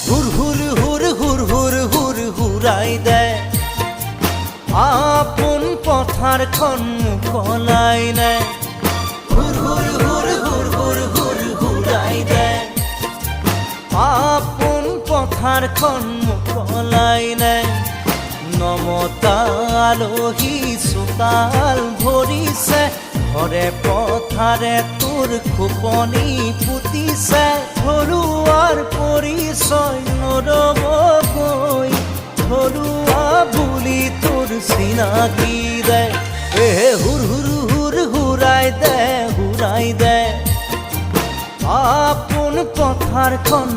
হুৰ হুৰ হুৰ হুৰ হুৰ হুৰ হুৰাই দেয় আপন পথাৰখন মুকলাই নেয় হুৰ হুৰ হুৰ হুৰ হুৰ হুৰ হুৰাই দেয় আপন পথাৰখন মুকলাই নেয় নমতা আলহী চোতাল ভৰিছে ঘৰে পথাৰে তোৰ খোপনি পুতিছে ঘৰুৱাৰ পৰিচয় নৰবকৈ ঘৰুৱা বুলি তোৰ চিনাকি দে হুৰ হুৰ হুৰ হুৰাই দে আপন পথাৰখন